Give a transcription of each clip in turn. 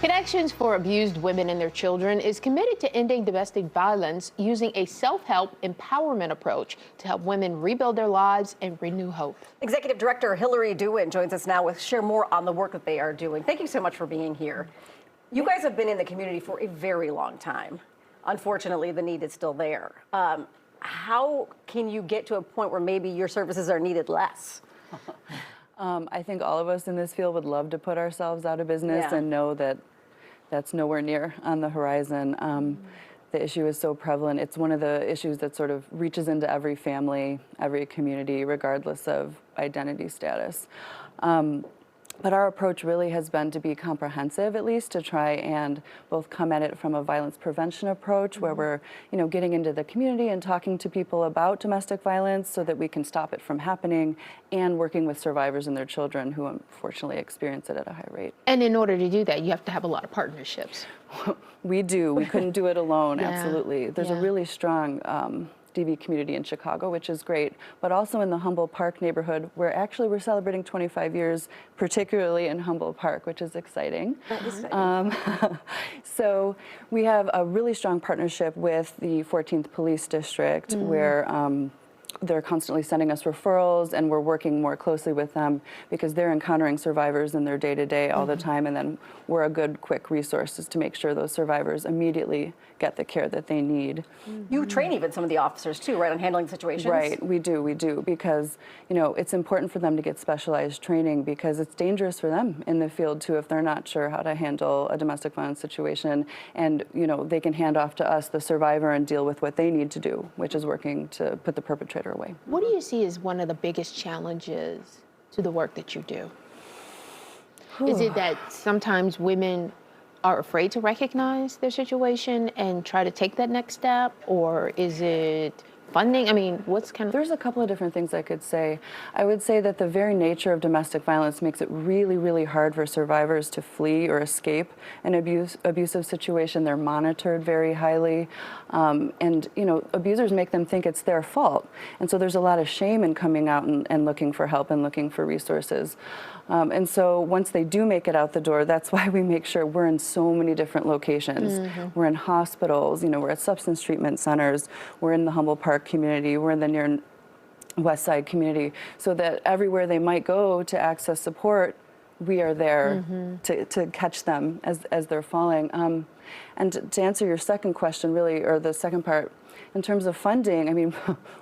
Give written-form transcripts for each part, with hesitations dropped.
Connections for Abused Women and Their Children is committed to ending domestic violence using a self-help empowerment approach to help women rebuild their lives and renew hope. Executive Director Hillary Dewin joins us now with share more on the work that they are doing. Thank you so much for being here. You guys have been in the community for a very long time. Unfortunately, the need is still there. How can you get to a point where maybe your services are needed less? I think all of us in this field would love to put ourselves out of business and know that that's nowhere near on the horizon. The issue is so prevalent. It's one of the issues that sort of reaches into every family, every community, regardless of identity status. But our approach really has been to be comprehensive, at least, to try and both come at it from a violence prevention approach, where we're, getting into the community and talking to people about domestic violence so that we can stop it from happening, and working with survivors and their children who unfortunately experience it at a high rate. And in order to do that, you have to have a lot of partnerships. We do. We couldn't do it alone, absolutely. There's a really strong DV community in Chicago, which is great, but also in the Humboldt Park neighborhood, where actually we're celebrating 25 years, particularly in Humboldt Park, which is exciting. That is exciting. So we have a really strong partnership with the 14th Police District, where they're constantly sending us referrals, and we're working more closely with them because they're encountering survivors in their day-to-day all the time, and then we're a good, quick resource to make sure those survivors immediately get the care that they need. You train even some of the officers too, right, on handling situations? Right, we do, because it's important for them to get specialized training, because it's dangerous for them in the field too if they're not sure how to handle a domestic violence situation, and they can hand off to us, the survivor, and deal with what they need to do, which is working to put the perpetrator away. What do you see as one of the biggest challenges to the work that you do? Is it that sometimes women are afraid to recognize their situation and try to take that next step, or is it funding? I mean, There's a couple of different things I could say. I would say that the very nature of domestic violence makes it really, really hard for survivors to flee or escape an abusive situation. They're monitored very highly, and abusers make them think it's their fault. And so there's a lot of shame in coming out and looking for help and looking for resources. And so once they do make it out the door, that's why we make sure we're in so many different locations. We're in hospitals, we're at substance treatment centers, we're in the Humboldt Park community, we're in the near West Side community, so that everywhere they might go to access support, we are there to catch them as they're falling. And to answer your second question, really, or the second part, in terms of funding, I mean,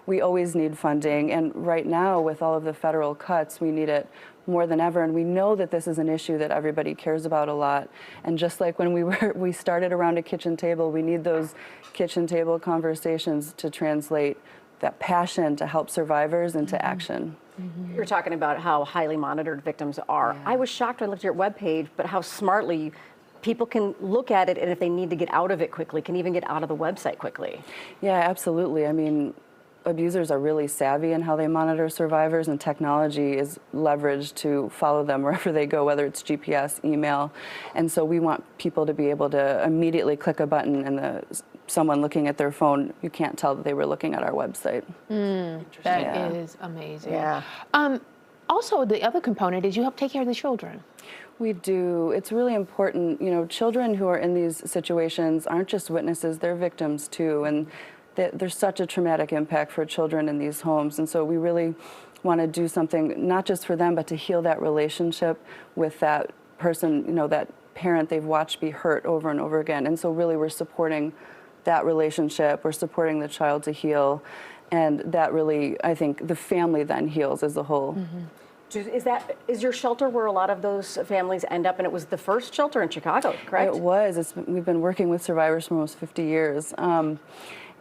we always need funding, and right now, with all of the federal cuts, we need it more than ever, and we know that this is an issue that everybody cares about a lot. And just like when we started around a kitchen table, we need those kitchen table conversations to translate that passion to help survivors into action. You're talking about how highly monitored victims are. I was shocked when I looked at your webpage, but how smartly people can look at it, and if they need to get out of it quickly, can even get out of the website quickly. Yeah, absolutely. I mean, abusers are really savvy in how they monitor survivors, and technology is leveraged to follow them wherever they go, whether it's GPS, email. And so we want people to be able to immediately click a button, and someone looking at their phone, you can't tell that they were looking at our website. That is amazing. Yeah. Also, the other component is you help take care of the children. We do. It's really important. Children who are in these situations aren't just witnesses, they're victims too. And there's such a traumatic impact for children in these homes. And so we really want to do something, not just for them, but to heal that relationship with that person, that parent they've watched be hurt over and over again. And so really we're supporting that relationship, we're supporting the child to heal. And that really, I think, the family then heals as a whole. Is your shelter where a lot of those families end up? And it was the first shelter in Chicago, correct? It was. We've been working with survivors for almost 50 years.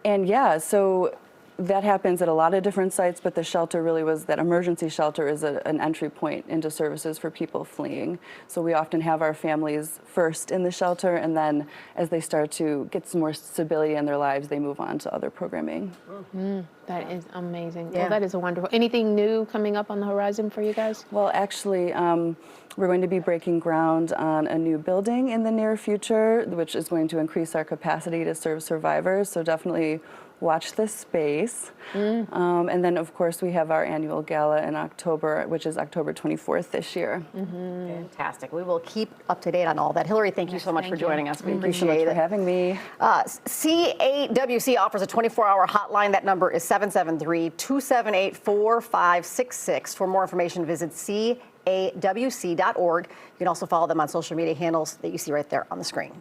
And yeah, so that happens at a lot of different sites, but the shelter really was, that emergency shelter is an entry point into services for people fleeing. So we often have our families first in the shelter, and then as they start to get some more stability in their lives, they move on to other programming. That is amazing. Yeah. Well, that is wonderful. Anything new coming up on the horizon for you guys? Well, actually, we're going to be breaking ground on a new building in the near future, which is going to increase our capacity to serve survivors. So definitely watch this space. And then, of course, we have our annual gala in October, which is October 24th this year. Fantastic. We will keep up to date on all that. Hillary, thank you so much for joining us. We Thank you so much appreciate for it. having me. CAWC offers a 24-hour hotline. That number is 773-278-4566. For more information, visit CAWC.org. You can also follow them on social media handles that you see right there on the screen.